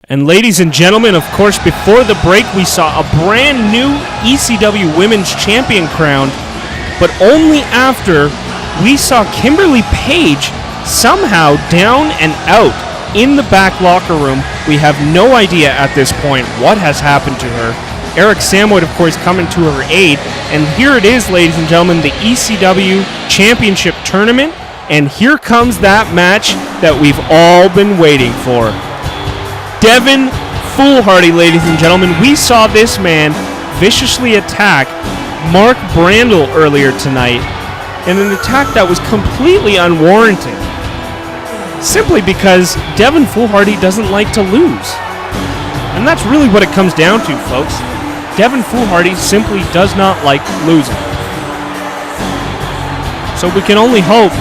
And ladies and gentlemen, of course, before the break, we saw a brand new ECW Women's Champion crowned, but only after we saw Kimberly Page somehow down and out in the back locker room. We have no idea at this point what has happened to her. Eric Samwood, of course, coming to her aid. And here it is, ladies and gentlemen, the ECW Championship Tournament. And here comes that match that we've all been waiting for. Devon Foolhardy, ladies and gentlemen. We saw this man viciously attack Mark Brandel earlier tonight in an attack that was completely unwarranted. Simply because Devon Foolhardy doesn't like to lose. And that's really what it comes down to, folks. Devon Foolhardy simply does not like losing. So we can only hope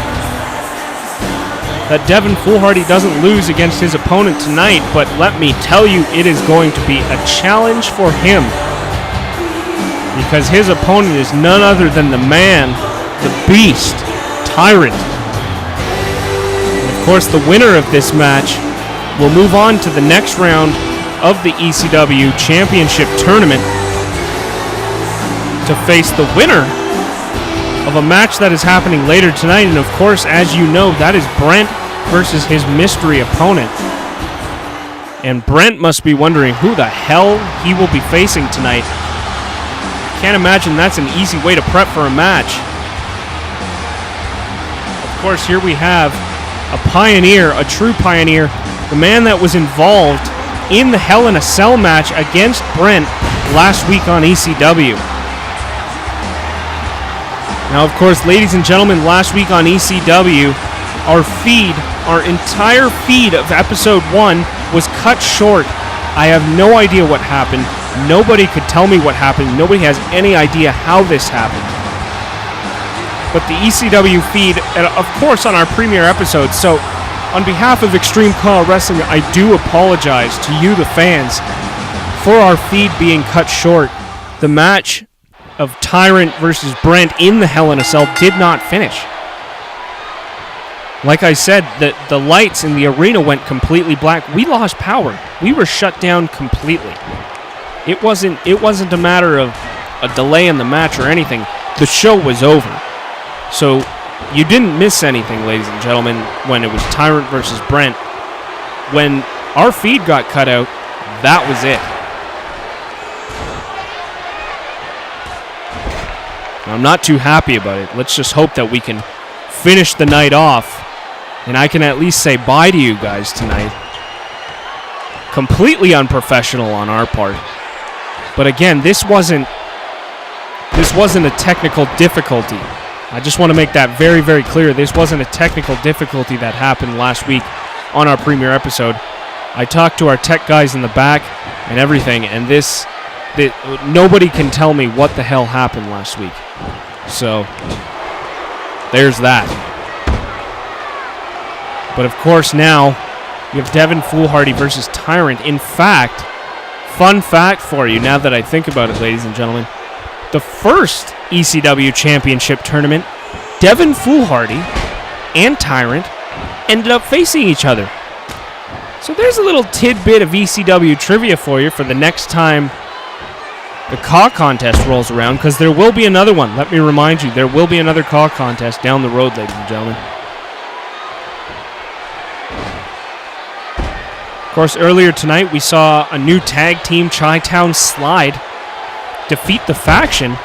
that Devon Foolhardy doesn't lose against his opponent tonight, but let me tell you, it is going to be a challenge for him, because his opponent is none other than the man, the beast, Tyrant. And of course, the winner of this match will move on to the next round of the ECW Championship Tournament to face the winner of a match that is happening later tonight. And of course, as you know, that is Brent versus his mystery opponent. And Brent must be wondering who the hell he will be facing tonight. Can't imagine that's an easy way to prep for a match. Of course, here we have a pioneer, a true pioneer, the man that was involved in the Hell in a Cell match against Brent last week on ECW. Now, of course, ladies and gentlemen, last week on ECW, our entire feed of episode 1 was cut short. I have no idea what happened. Nobody could tell me what happened. Nobody has any idea how this happened. But the ECW feed, and of course on our premiere episode, so on behalf of Extreme CAW Wrestling, I do apologize to you, the fans, for our feed being cut short. The match of Tyrant versus Brent in the Hell in a Cell did not finish. Like I said, the lights in the arena went completely black. We lost power. We were shut down completely. It wasn't a matter of a delay in the match or anything. The show was over. So you didn't miss anything, ladies and gentlemen, when it was Tyrant versus Brent. When our feed got cut out, that was it. I'm not too happy about it. Let's just hope that we can finish the night off, and I can at least say bye to you guys tonight. Completely unprofessional on our part. But again, this wasn't a technical difficulty. I just want to make that very, very clear. This wasn't a technical difficulty that happened last week on our premiere episode. I talked to our tech guys in the back and everything, and nobody can tell me what the hell happened last week. So, there's that. But of course now, you have Devon Foolhardy versus Tyrant. In fact, fun fact for you, now that I think about it, ladies and gentlemen, the first ECW Championship Tournament, Devon Foolhardy and Tyrant ended up facing each other. So there's a little tidbit of ECW trivia for you for the next time the CAW contest rolls around, because there will be another one. Let me remind you, there will be another CAW contest down the road, ladies and gentlemen. Of course, earlier tonight we saw a new tag team, Chi-Town Slide, defeat the Faction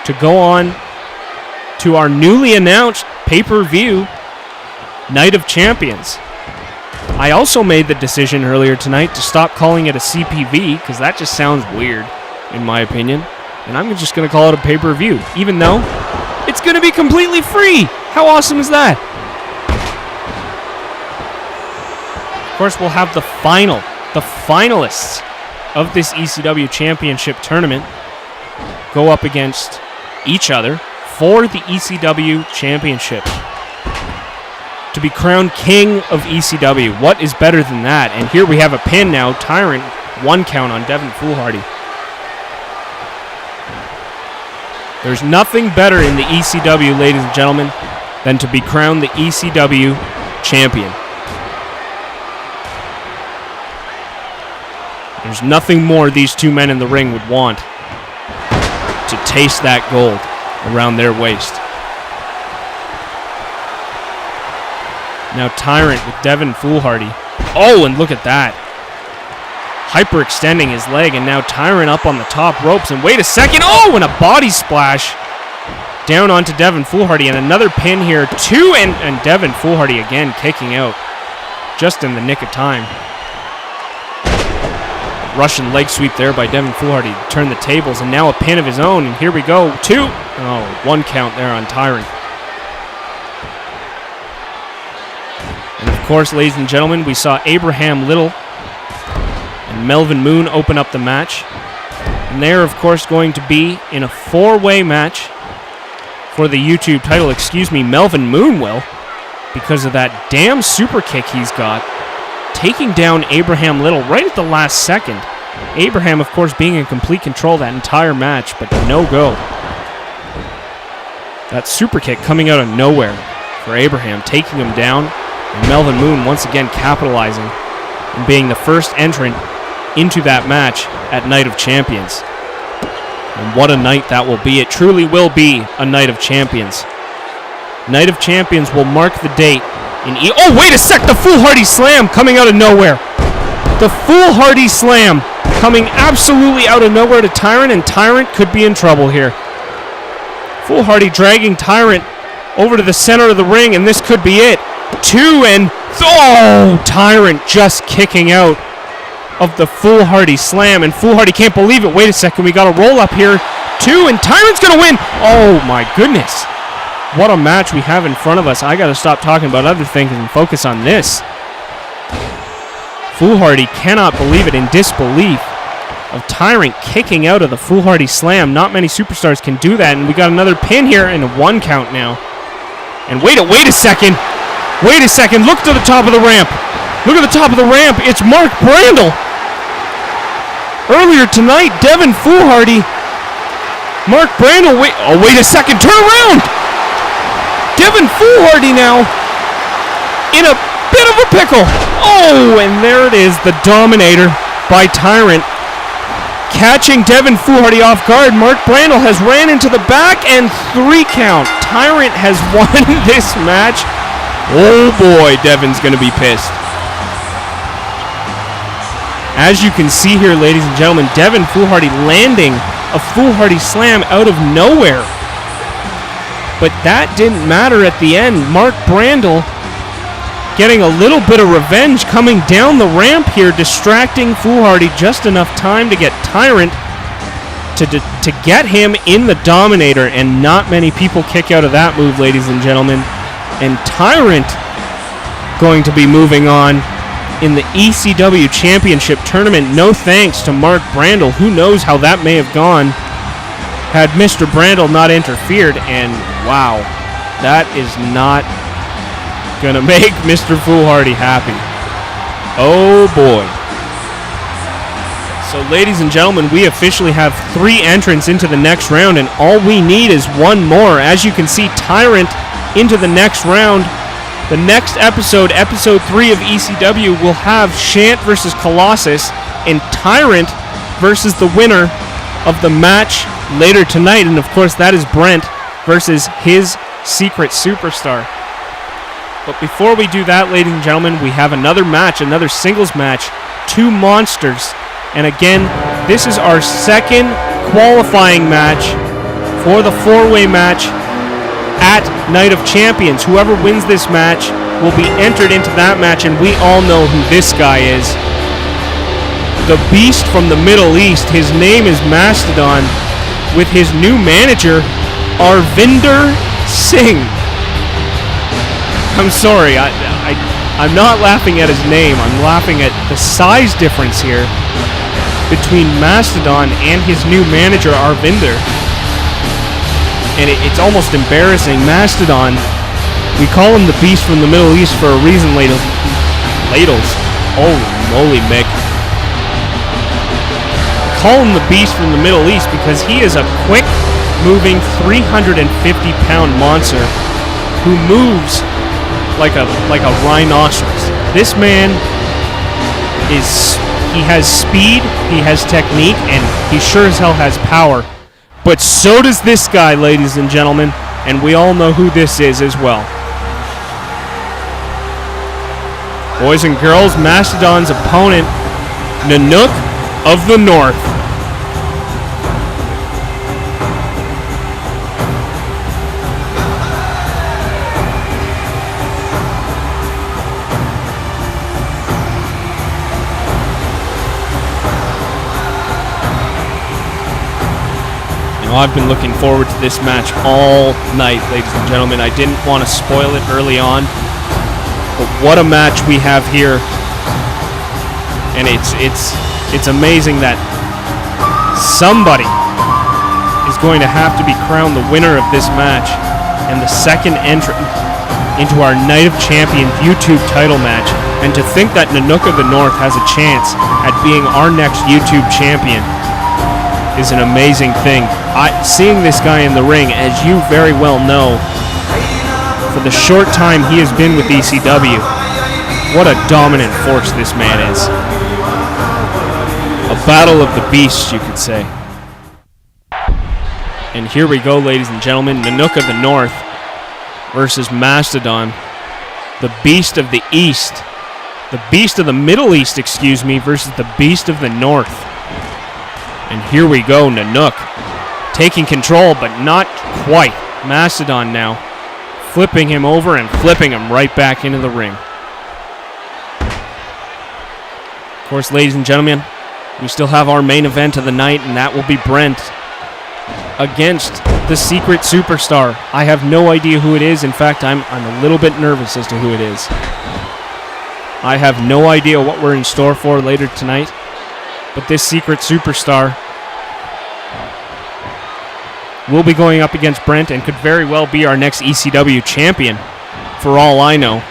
to go on to our newly announced pay-per-view Night of Champions. I also made the decision earlier tonight to stop calling it a CPV, because that just sounds weird, in my opinion. And I'm just going to call it a pay-per-view, even though it's going to be completely free. How awesome is that? Of course, we'll have the finalists of this ECW Championship Tournament go up against each other for the ECW Championship. To be crowned king of ECW. What is better than that? And here we have a pin now. Tyrant, 1 count on Devon Foolhardy. There's nothing better in the ECW, ladies and gentlemen, than to be crowned the ECW champion. There's nothing more these two men in the ring would want to taste that gold around their waist. Now Tyrant with Devon Foolhardy. Oh, and look at that. Hyperextending his leg, and now Tyrant up on the top ropes. And wait a second. Oh, and a body splash down onto Devon Foolhardy. And another pin here, too. And Devon Foolhardy again kicking out just in the nick of time. Russian leg sweep there by Devon Foolhardy to turn the tables. And now a pin of his own. And here we go. 2. Oh, 1 count there on Tyrant. And of course, ladies and gentlemen, we saw Abraham Little and Melvin Moon open up the match. And they're, of course, going to be in a 4-way match for the YouTube title. Excuse me, Melvin Moon will, because of that damn super kick he's got, taking down Abraham Little right at the last second. Abraham, of course, being in complete control that entire match, but no go. That super kick coming out of nowhere for Abraham, taking him down. And Melvin Moon once again capitalizing and being the first entrant into that match at Night of Champions. And what a night that will be. It truly will be a Night of Champions. Night of Champions will mark the date in oh, wait a sec! The Foolhardy Slam coming out of nowhere. The Foolhardy Slam coming absolutely out of nowhere to Tyrant, and Tyrant could be in trouble here. Foolhardy dragging Tyrant over to the center of the ring, and this could be it. 2 and oh, Tyrant just kicking out of the Foolhardy Slam, and Foolhardy can't believe it. Wait a second, we got a roll up here. 2 and Tyrant's gonna win. Oh my goodness, what a match we have in front of us. I gotta stop talking about other things and focus on this. Foolhardy cannot believe it, in disbelief of Tyrant kicking out of the Foolhardy Slam. Not many superstars can do that, and we got another pin here and a 1 count now. And wait a second. Wait a second, look to the top of the ramp. Look at the top of the ramp. It's Mark Brandel. Earlier tonight, Devon Foolhardy. Mark Brandel, wait a second, turn around. Devon Foolhardy now in a bit of a pickle. Oh, and there it is, the Dominator by Tyrant. Catching Devon Foolhardy off guard, Mark Brandel has ran into the back, and 3 count. Tyrant has won this match. Oh boy, Devon's going to be pissed. As you can see here, ladies and gentlemen, Devon Foolhardy landing a Foolhardy Slam out of nowhere. But that didn't matter at the end. Mark Brandel getting a little bit of revenge coming down the ramp here, distracting Foolhardy just enough time to get Tyrant to get him in the Dominator, and not many people kick out of that move, ladies and gentlemen. And Tyrant going to be moving on in the ECW Championship tournament. No thanks to Mark Brandel. Who knows how that may have gone had Mr. Brandel not interfered. And wow, that is not going to make Mr. Foolhardy happy. Oh boy. So ladies and gentlemen, we officially have 3 entrants into the next round, and all we need is 1 more. As you can see, Tyrant into the next round. The next episode, episode 3 of ECW, will have Shant versus Colossus and Tyrant versus the winner of the match later tonight. And of course, that is Brent versus his secret superstar. But before we do that, ladies and gentlemen, we have another match, another singles match, 2 monsters. And again, this is our second qualifying match for the 4-way match at Night of Champions. Whoever wins this match will be entered into that match, and we all know who this guy is. The Beast from the Middle East. His name is Mastodon, with his new manager, Arvinder Singh. I'm sorry, I'm not laughing at his name. I'm laughing at the size difference here between Mastodon and his new manager, Arvinder. And it's almost embarrassing. Mastodon, we call him the Beast from the Middle East for a reason, ladles. Holy moly, Mick. Call him the Beast from the Middle East because he is a quick-moving 350-pound monster who moves like a rhinoceros. This man is He has speed, he has technique, and he sure as hell has power. But so does this guy, ladies and gentlemen, and we all know who this is as well. Boys and girls, Mastodon's opponent, Nanook of the North. I've been looking forward to this match all night, ladies and gentlemen. I didn't want to spoil it early on, but what a match we have here. And it's amazing that somebody is going to have to be crowned the winner of this match and the second entrant into our Night of Champions YouTube title match. And to think that Nanook of the North has a chance at being our next YouTube champion is an amazing thing. Seeing this guy in the ring, as you very well know, for the short time he has been with ECW, what a dominant force this man is. A battle of the beasts, you could say. And here we go, ladies and gentlemen, Nanook of the North versus Mastodon, the beast of the East, the beast of the Middle East, excuse me, versus the beast of the North. And here we go, Nanook taking control, but not quite. Mastodon now flipping him over and flipping him right back into the ring. Of course, ladies and gentlemen, we still have our main event of the night, and that will be Brent against the secret superstar. I have no idea who it is. In fact, I'm a little bit nervous as to who it is. I have no idea what we're in store for later tonight, but this secret superstar will be going up against Brent and could very well be our next ECW champion, for all I know.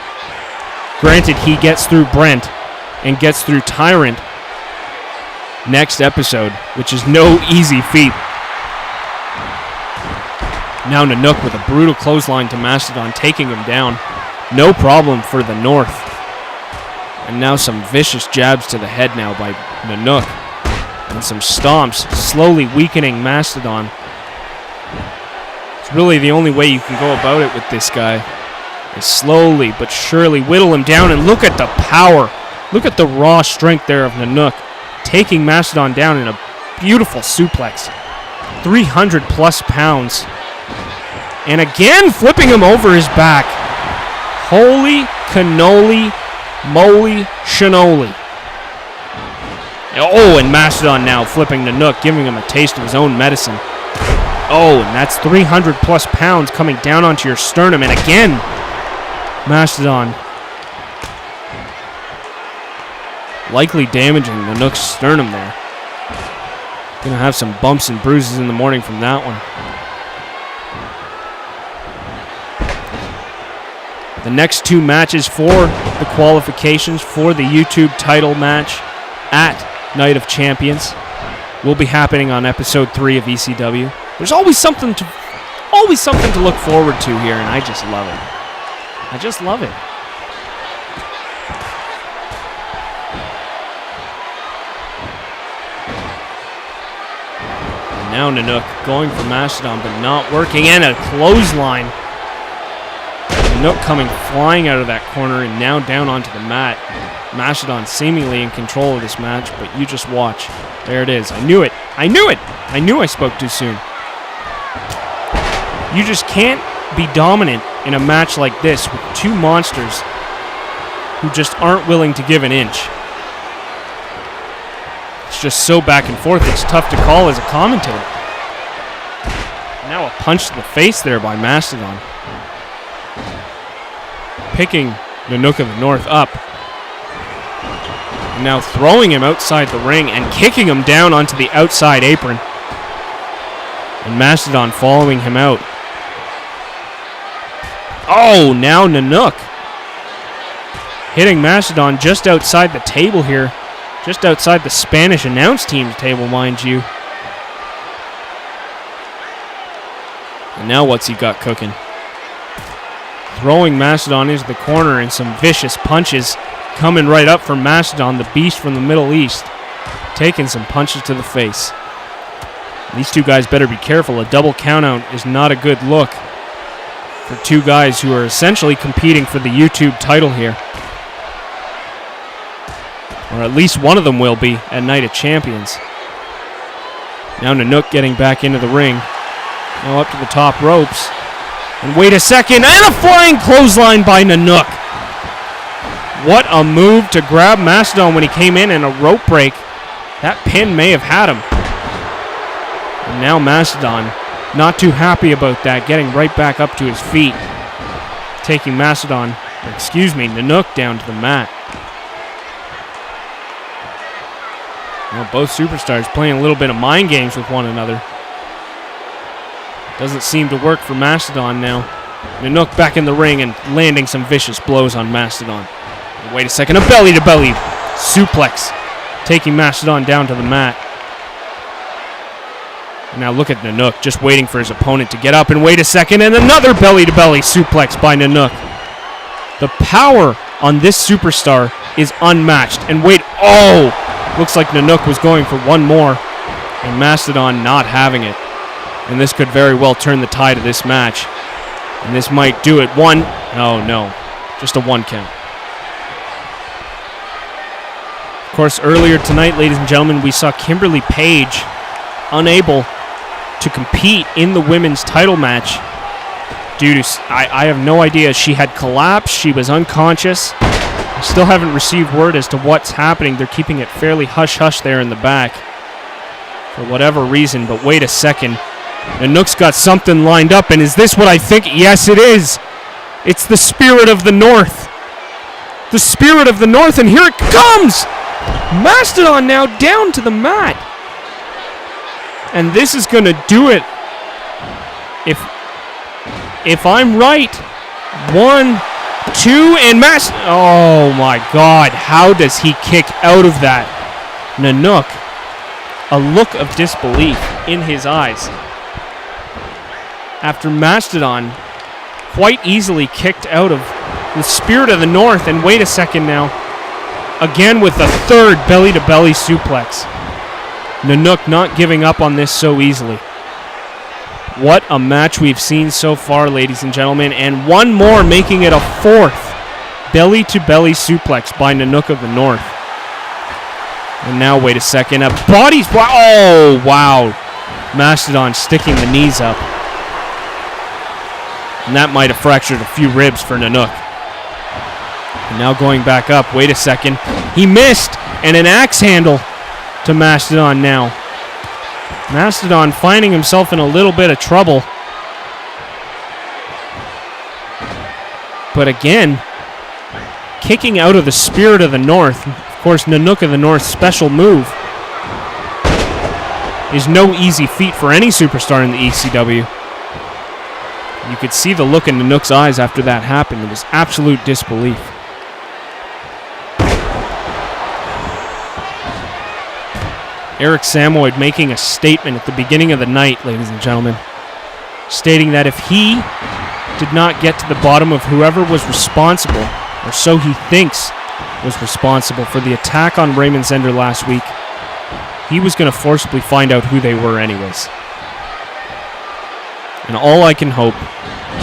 Granted, he gets through Brent and gets through Tyrant next episode, which is no easy feat. Now Nanook with a brutal clothesline to Mastodon, taking him down. No problem for the North. And now some vicious jabs to the head now by Nanook. And some stomps, slowly weakening Mastodon. It's really the only way you can go about it with this guy, is slowly but surely whittle him down. And look at the power. Look at the raw strength there of Nanook, taking Mastodon down in a beautiful suplex. 300 plus pounds. And again, flipping him over his back. Holy cannoli, moly, shanoli. Oh, and Mastodon now flipping Nanook, giving him a taste of his own medicine. Oh, and that's 300 plus pounds coming down onto your sternum. And again, Mastodon likely damaging Nanook's sternum there. Gonna have some bumps and bruises in the morning from that one. The next two matches for the qualifications for the YouTube title match at Night of Champions will be happening on episode 3 of ECW. There's always something to look forward to here, and I just love it. I just love it. And now Nanook going for Mastodon, but not working, and a clothesline. Nanook coming flying out of that corner and now down onto the mat. Mastodon seemingly in control of this match, but you just watch. There it is. I knew it. I knew it. I knew I spoke too soon. You just can't be dominant in a match like this with two monsters who just aren't willing to give an inch. It's just so back and forth, it's tough to call as a commentator. Now a punch to the face there by Mastodon. Picking Nanook of the North up. And now throwing him outside the ring and kicking him down onto the outside apron. And Mastodon following him out. Oh, now Nanook hitting Mastodon just outside the table here. Just outside the Spanish announce team's table, mind you. And now what's he got cooking? Throwing Mastodon into the corner and some vicious punches coming right up for Mastodon, the beast from the Middle East, taking some punches to the face. These two guys better be careful. A double countout is not a good look for two guys who are essentially competing for the YouTube title here. Or at least one of them will be at Night of Champions. Now Nanook getting back into the ring. Now up to the top ropes. And wait a second, and a flying clothesline by Nanook. What a move to grab Mastodon when he came in, and a rope break. That pin may have had him. And now Mastodon, not too happy about that, getting right back up to his feet. Taking Nanook down to the mat. Now both superstars playing a little bit of mind games with one another. Doesn't seem to work for Mastodon now. Nanook back in the ring and landing some vicious blows on Mastodon. Wait a second, a belly-to-belly suplex, taking Mastodon down to the mat. And now look at Nanook, just waiting for his opponent to get up, and wait a second, and another belly-to-belly suplex by Nanook. The power on this superstar is unmatched. And wait, oh! Looks like Nanook was going for one more, and Mastodon not having it. And this could very well turn the tide of this match. And this might do it. One. Oh, no. Just a one count. Of course, earlier tonight, ladies and gentlemen, we saw Kimberly Page unable to compete in the women's title match due to, I have no idea, she had collapsed, she was unconscious. I still haven't received word as to what's happening. They're keeping it fairly hush-hush there in the back for whatever reason, but wait a second. Nanook's got something lined up, and is this what I think? Yes, it is. It's the Spirit of the North. The Spirit of the North, and here it comes! Mastodon now down to the mat. And this is going to do it. If I'm right. 1, 2, and oh my God. How does he kick out of that? Nanook, a look of disbelief in his eyes. After Mastodon quite easily kicked out of the Spirit of the North. And wait a second now. Again with the third belly-to-belly suplex. Nanook not giving up on this so easily. What a match we've seen so far, ladies and gentlemen. And one more, making it a fourth belly-to-belly suplex by Nanook of the North. And now, wait a second. A body... Oh, wow. Mastodon sticking the knees up. And that might have fractured a few ribs for Nanook. And now going back up. Wait a second. He missed. And an axe handle to Mastodon now. Mastodon finding himself in a little bit of trouble. But again, kicking out of the Spirit of the North. Of course, Nanook of the North's special move is no easy feat for any superstar in the ECW. You could see the look in Nanook's eyes after that happened. It was absolute disbelief. Eric Samoyd making a statement at the beginning of the night, ladies and gentlemen, stating that if he did not get to the bottom of whoever was responsible, or so he thinks was responsible for the attack on Raymond Zender last week, he was going to forcibly find out who they were anyways. And all I can hope,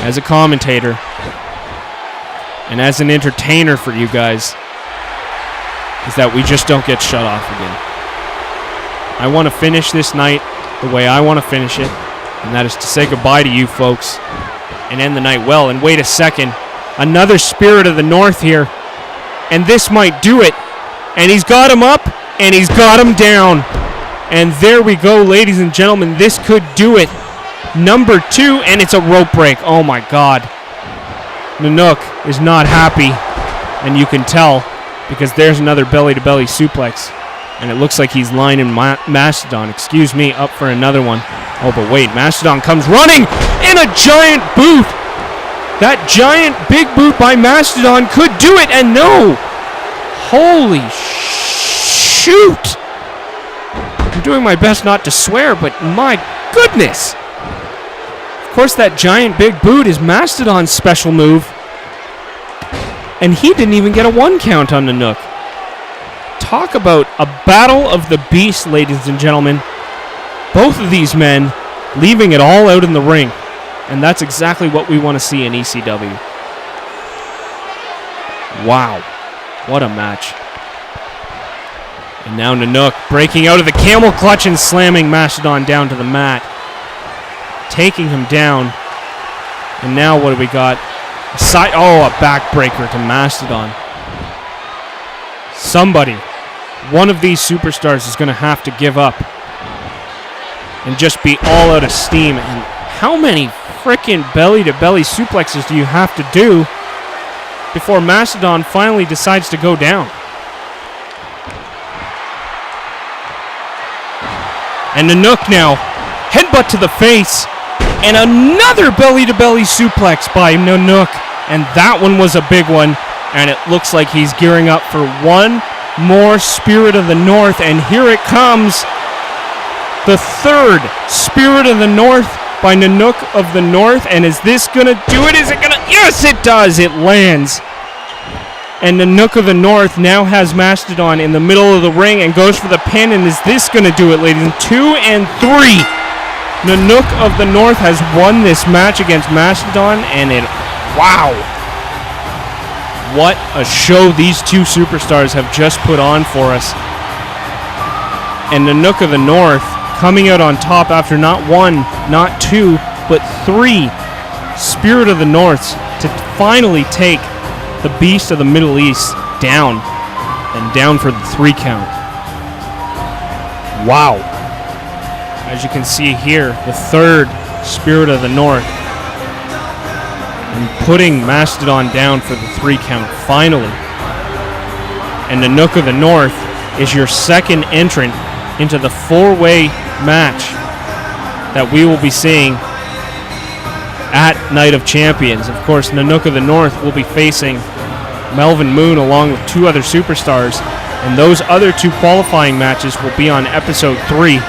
as a commentator, and as an entertainer for you guys, is that we just don't get shut off again. I want to finish this night the way I want to finish it, and that is to say goodbye to you folks and end the night well. And wait a second, another Spirit of the North here, and this might do it. And he's got him up, and he's got him down. And there we go, ladies and gentlemen, this could do it. Number 2, and it's a rope break. Oh my God. Nanook is not happy, and you can tell, because there's another belly-to-belly suplex. And it looks like he's lining Mastodon, up for another one. Oh, but wait, Mastodon comes running in a giant boot. That giant big boot by Mastodon could do it, and no. Holy shoot. I'm doing my best not to swear, but my goodness. Of course, that giant big boot is Mastodon's special move. And he didn't even get a 1 count on Nanook. Talk about a battle of the beasts, ladies and gentlemen. Both of these men leaving it all out in the ring. And that's exactly what we want to see in ECW. Wow. What a match. And now Nanook breaking out of the camel clutch and slamming Mastodon down to the mat. Taking him down. And now what do we got? A backbreaker to Mastodon. Somebody, one of these superstars is going to have to give up and just be all out of steam. And how many frickin' belly-to-belly suplexes do you have to do before Mastodon finally decides to go down? And Nanook now, headbutt to the face, and another belly-to-belly suplex by Nanook. And that one was a big one, and it looks like he's gearing up for one more Spirit of the North, and here it comes. The third Spirit of the North by Nanook of the North, and is this going to do it? Is it going to? Yes, it does. It lands. And Nanook of the North now has Mastodon in the middle of the ring and goes for the pin, and is this going to do it, ladies? 2 and 3. Nanook of the North has won this match against Mastodon, and wow. What a show these two superstars have just put on for us. And Nanook of the North coming out on top after not 1, not 2, but 3 Spirit of the Norths to finally take the Beast of the Middle East down, and down for the 3 count. Wow. As you can see here, the third Spirit of the North, and putting Mastodon down for the 3 count, finally. And Nanook of the North is your second entrant into the 4-way match that we will be seeing at Night of Champions. Of course, Nanook of the North will be facing Melvin Moon along with 2 other superstars, and those other 2 qualifying matches will be on episode 3.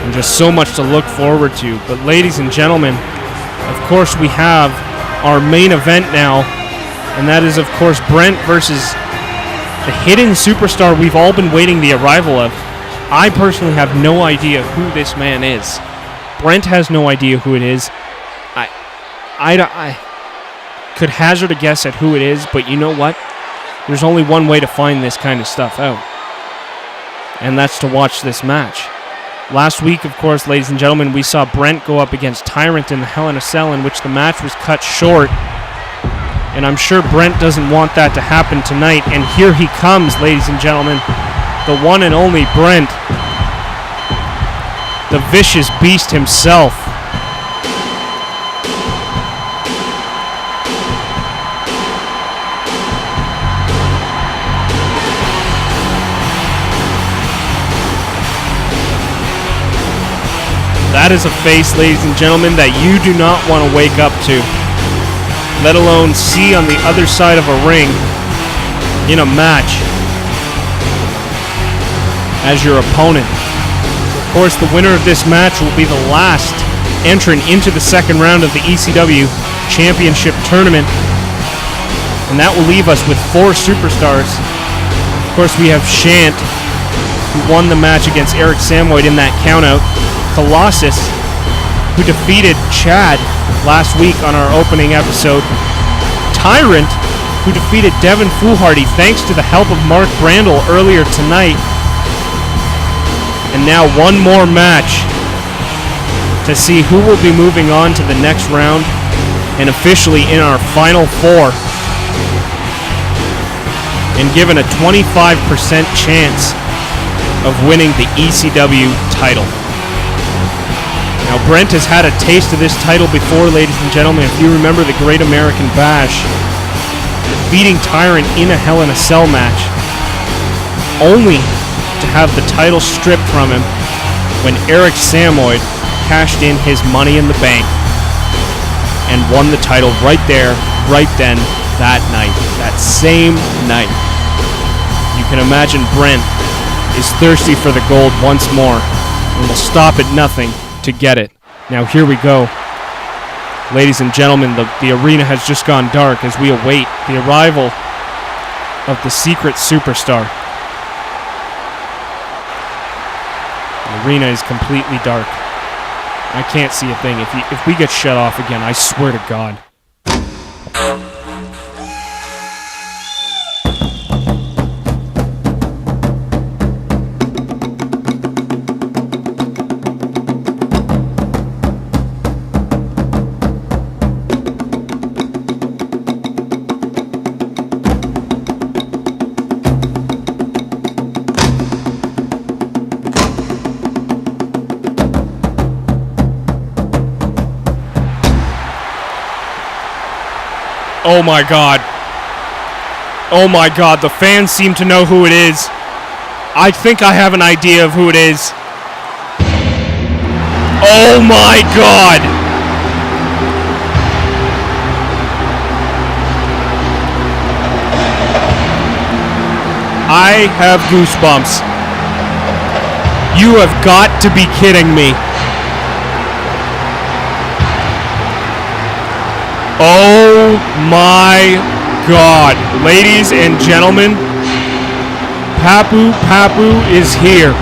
And just so much to look forward to. But ladies and gentlemen, of course we have our main event now, and that is of course Brent versus the hidden superstar we've all been waiting the arrival of. I personally have no idea who this man is. Brent has no idea who it is. I could hazard a guess at who it is, but you know what? There's only one way to find this kind of stuff out, and that's to watch this match. Last week, of course, ladies and gentlemen, we saw Brent go up against Tyrant in the Hell in a Cell, in which the match was cut short. And I'm sure Brent doesn't want that to happen tonight. And here he comes, ladies and gentlemen. The one and only Brent. The vicious beast himself. That is a face, ladies and gentlemen, that you do not want to wake up to, let alone see on the other side of a ring in a match as your opponent. Of course, the winner of this match will be the last entrant into the second round of the ECW Championship tournament, and that will leave us with 4 superstars. Of course, we have Shant, who won the match against Eric Samoid in that countout. Colossus, who defeated Chad last week on our opening episode. Tyrant, who defeated Devon Foolhardy thanks to the help of Mark Brandel earlier tonight. And now one more match to see who will be moving on to the next round and officially in our final 4 and given a 25% chance of winning the ECW title. Now, Brent has had a taste of this title before, ladies and gentlemen. If you remember the Great American Bash, defeating Tyrant in a Hell in a Cell match, only to have the title stripped from him when Eric Samoid cashed in his Money in the Bank and won the title right there, right then, that night, that same night. You can imagine Brent is thirsty for the gold once more and will stop at nothing to get it. Now here we go. Ladies and gentlemen, the arena has just gone dark as we await the arrival of the secret superstar. The arena is completely dark. I can't see a thing. If we get shut off again, I swear to God. Oh my God. Oh my God, the fans seem to know who it is. I think I have an idea of who it is. Oh my God. I have goosebumps. You have got to be kidding me. Oh my God. Ladies and gentlemen, Papu is here.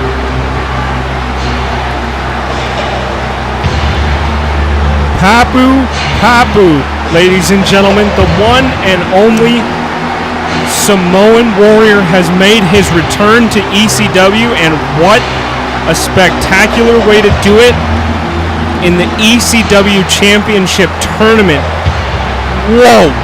Papu, ladies and gentlemen, the one and only Samoan Warrior has made his return to ECW, and what a spectacular way to do it in the ECW Championship tournament. Whoa!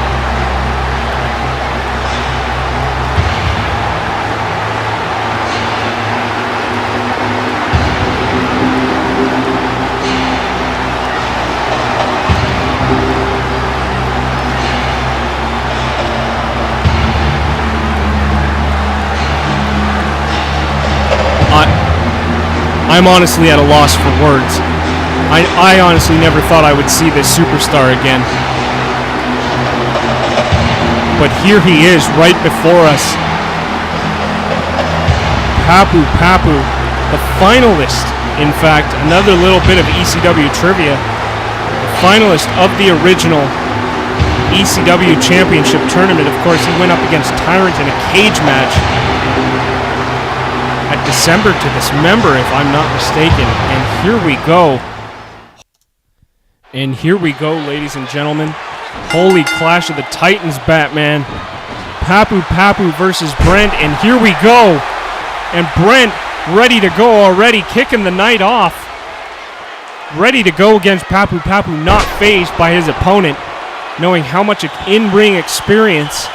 I'm honestly at a loss for words. I honestly never thought I would see this superstar again. But here he is, right before us. Papu, the finalist, in fact, another little bit of ECW trivia. The finalist of the original ECW Championship tournament. Of course, he went up against Tyrant in a cage match at December to Dismember, if I'm not mistaken. And here we go. And here we go, ladies and gentlemen. Holy Clash of the Titans, Batman. Papu versus Brent, and here we go. And Brent ready to go already, kicking the night off. Ready to go against Papu, not fazed by his opponent, knowing how much in-ring experience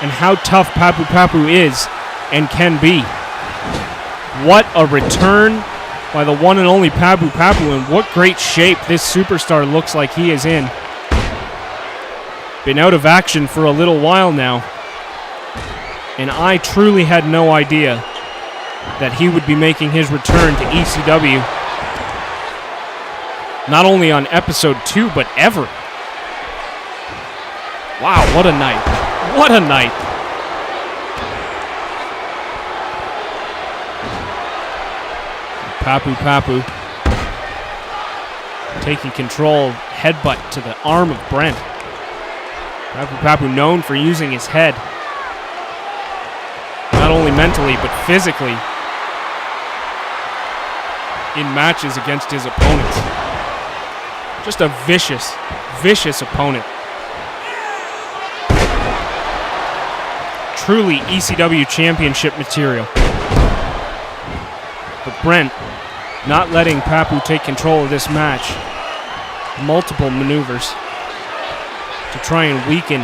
and how tough Papu is and can be. What a return by the one and only Papu, and what great shape this superstar looks like he is in. Been out of action for a little while now, and I truly had no idea that he would be making his return to ECW, not only on episode 2, but ever. Wow, what a night. What a night. Papu taking control, headbutt to the arm of Brent. Papu known for using his head, not only mentally, but physically, in matches against his opponents. Just a vicious opponent. Truly ECW Championship material. But Brent not letting Papu take control of this match. Multiple maneuvers to try and weaken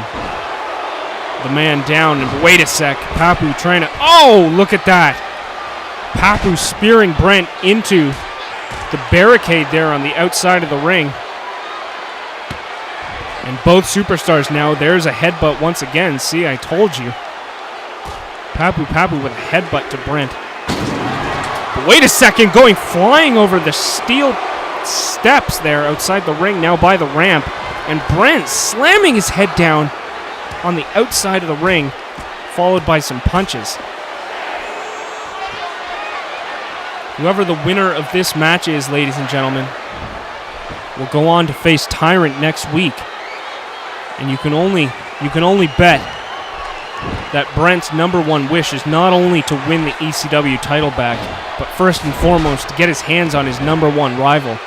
the man down. And wait a sec, Papu trying to... Oh, look at that. Papu spearing Brent into the barricade there on the outside of the ring. And both superstars now, there's a headbutt once again. See, I told you. Papu with a headbutt to Brent. But wait a second, going flying over the steel steps there outside the ring, now by the ramp. And Brent slamming his head down on the outside of the ring, followed by some punches. Whoever the winner of this match is, ladies and gentlemen, will go on to face Tyrant next week. And you can only bet that Brent's number one wish is not only to win the ECW title back, but first and foremost to get his hands on his number one rival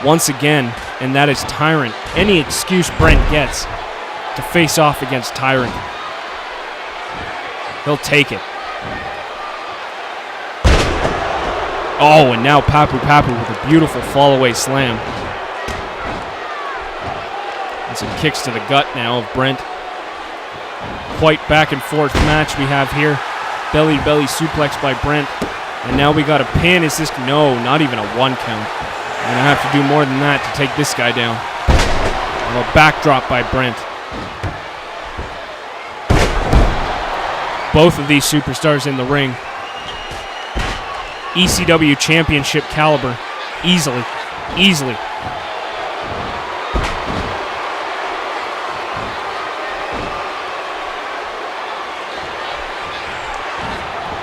once again, and that is Tyrant. Any excuse Brent gets to face off against Tyrant, he'll take it. Oh, and now Papu with a beautiful fall-away slam. And some kicks to the gut now of Brent. Quite back and forth match we have here. Belly suplex by Brent. And now we got a pin. Is this? No, not even a 1 count. I'm going to have to do more than that to take this guy down. And a backdrop by Brent. Both of these superstars in the ring. ECW Championship caliber. Easily.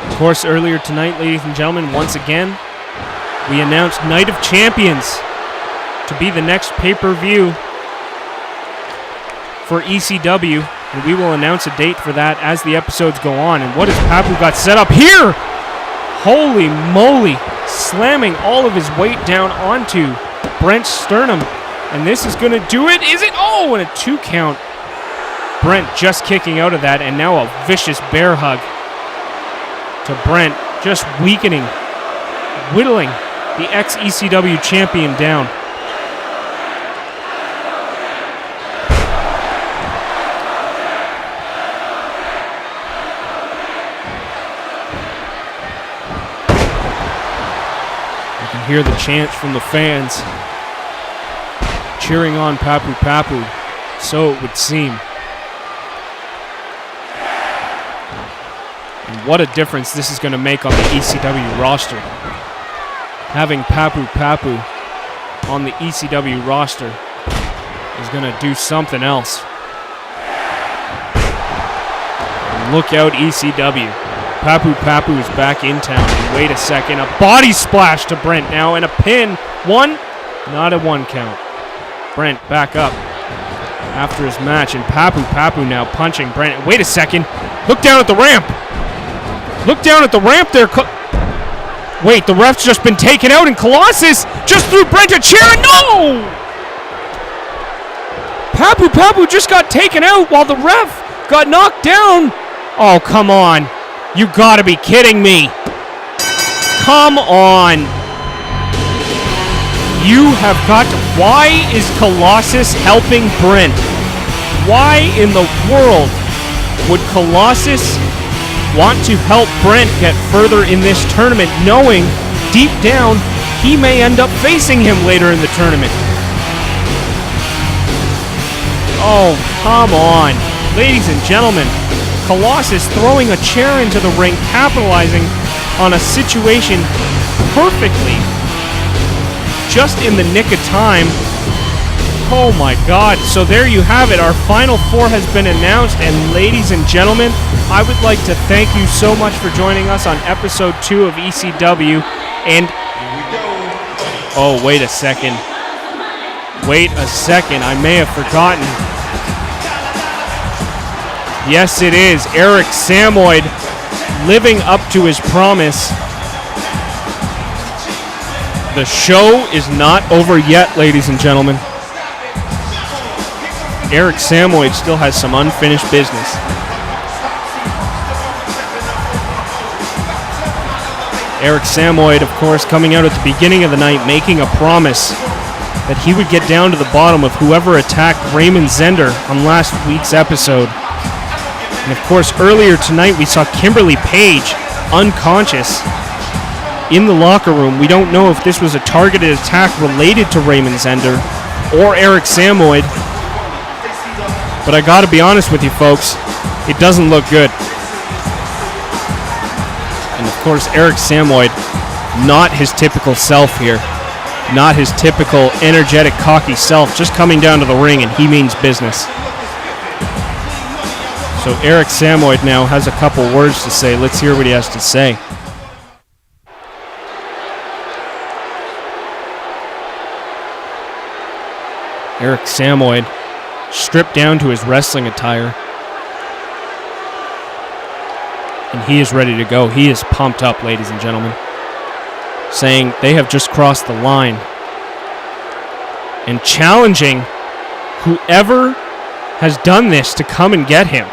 Of course, earlier tonight, ladies and gentlemen, once again, we announced Night of Champions to be the next pay-per-view for ECW, and we will announce a date for that as the episodes go on. And what has Papu got set up here? Holy moly, slamming all of his weight down onto Brent's sternum, and this is going to do it. Is it? Oh, and a 2 count. Brent just kicking out of that, and now a vicious bear hug to Brent, just weakening, whittling the ex-ECW champion down. You can hear the chants from the fans cheering on Papu, so it would seem. And what a difference this is going to make on the ECW roster. Having Papu on the ECW roster is going to do something else. And look out, ECW. Papu is back in town. And wait a second, a body splash to Brent now, and a pin. 1, not a 1 count. Brent back up after his match, and Papu now punching Brent. Wait a second, look down at the ramp. Look down at the ramp there. Wait, the ref's just been taken out, and Colossus just threw Brent a chair. No! Papu just got taken out while the ref got knocked down. Oh, come on. You gotta be kidding me. Come on. You have got to... Why is Colossus helping Brent? Why in the world would Colossus want to help Brent get further in this tournament, knowing deep down he may end up facing him later in the tournament? Oh, come on. Ladies and gentlemen, Colossus throwing a chair into the ring, capitalizing on a situation perfectly, just in the nick of time. Oh my God. So there you have it. Our Final Four has been announced, and ladies and gentlemen, I would like to thank you so much for joining us on episode 2 of ECW. And oh, wait a second. I may have forgotten. Yes, it is. Eric Samoid living up to his promise. The show is not over yet, ladies and gentlemen. Eric Samoid still has some unfinished business. Eric Samoid, of course, coming out at the beginning of the night, making a promise that he would get down to the bottom of whoever attacked Raymond Zender on last week's episode. And of course, earlier tonight we saw Kimberly Page unconscious in the locker room. We don't know if this was a targeted attack related to Raymond Zender or Eric Samoid. But I gotta be honest with you folks, it doesn't look good. And of course, Eric Samoid, not his typical self here. Not his typical energetic, cocky self, just coming down to the ring, and he means business. So Eric Samoid now has a couple words to say. Let's hear what he has to say. Eric Samoid, stripped down to his wrestling attire. And he is ready to go. He is pumped up, ladies and gentlemen. Saying they have just crossed the line. And challenging whoever has done this to come and get him.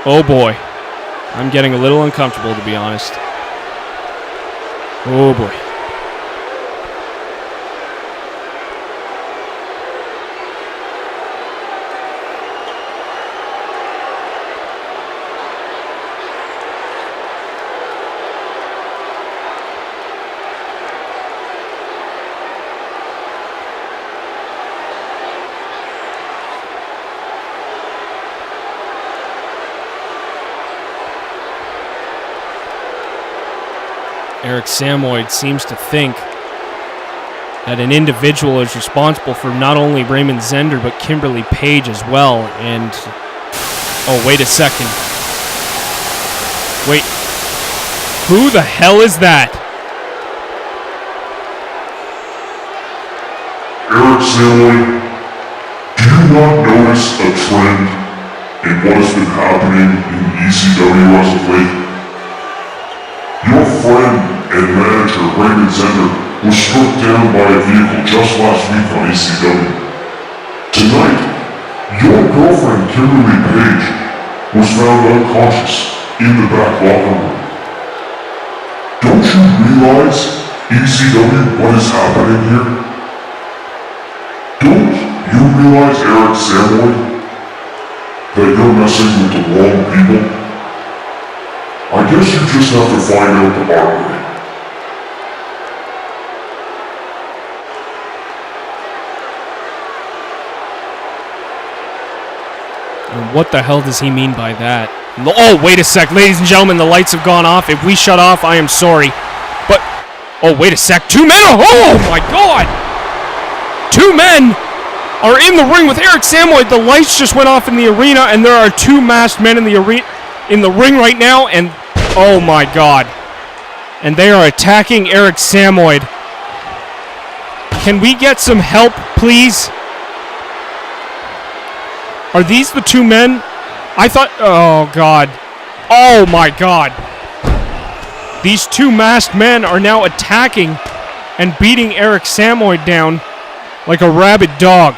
Oh boy. I'm getting a little uncomfortable, to be honest. Oh boy. Eric Samoid seems to think that an individual is responsible for not only Raymond Zender, but Kimberly Page as well. And, oh, wait a second. Wait. Who the hell is that? Eric Samoid, do you not notice a trend in what has been happening in ECW as of late? Your friend and manager, Raymond Zender, was struck down by a vehicle just last week on ECW. Tonight, your girlfriend, Kimberly Page, was found unconscious in the back locker room. Don't you realize, ECW, what is happening here? Don't you realize, Eric Samoid, that you're messing with the wrong people? I guess you just have to find out the hard way. And what the hell does he mean by that? Oh, wait a sec. Ladies and gentlemen, the lights have gone off. If we shut off, I am sorry. But, oh, wait a sec. 2 men. Oh, my God. 2 men are in the ring with Eric Samoid. The lights just went off in the arena, and there are 2 masked men in the ring right now, and oh my God. And they are attacking Eric Samoid. Can we get some help, please? Are these the 2 men? I thought, oh God. Oh my God. These 2 masked men are now attacking and beating Eric Samoid down like a rabid dog.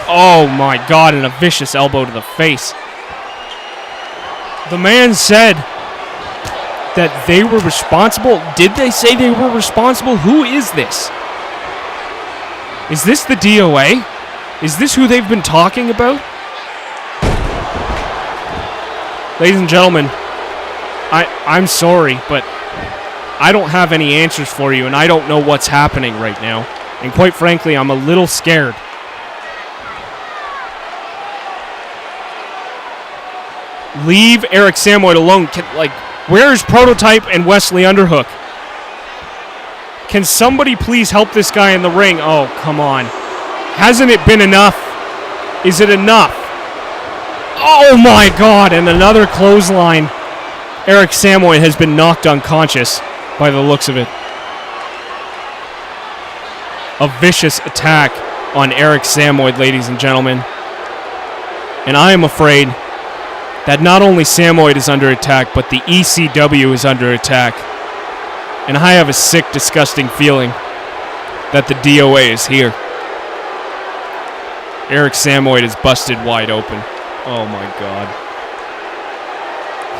Oh my God, and a vicious elbow to the face. The man said that they were responsible. Did they say they were responsible? Who is this? Is this the DOA? Is this who they've been talking about? Ladies and gentlemen, I'm sorry, but I don't have any answers for you, and I don't know what's happening right now. And quite frankly, I'm a little scared. Leave Eric Samoid alone. Where's Prototype and Wesley Underhook? Can somebody please help this guy in the ring? Oh, come on. Hasn't it been enough? Is it enough? Oh my God, and another clothesline. Eric Samoid has been knocked unconscious by the looks of it. A vicious attack on Eric Samoid, ladies and gentlemen. And I am afraid that not only Samoid is under attack, but the ECW is under attack. And I have a sick, disgusting feeling that the DOA is here. Eric Samoid is busted wide open. Oh my God.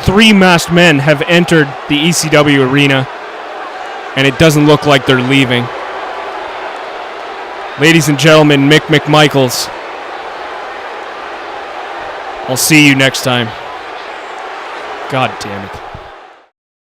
3 masked men have entered the ECW arena, and it doesn't look like they're leaving. Ladies and gentlemen, Mick McMichaels. I'll see you next time. God damn it.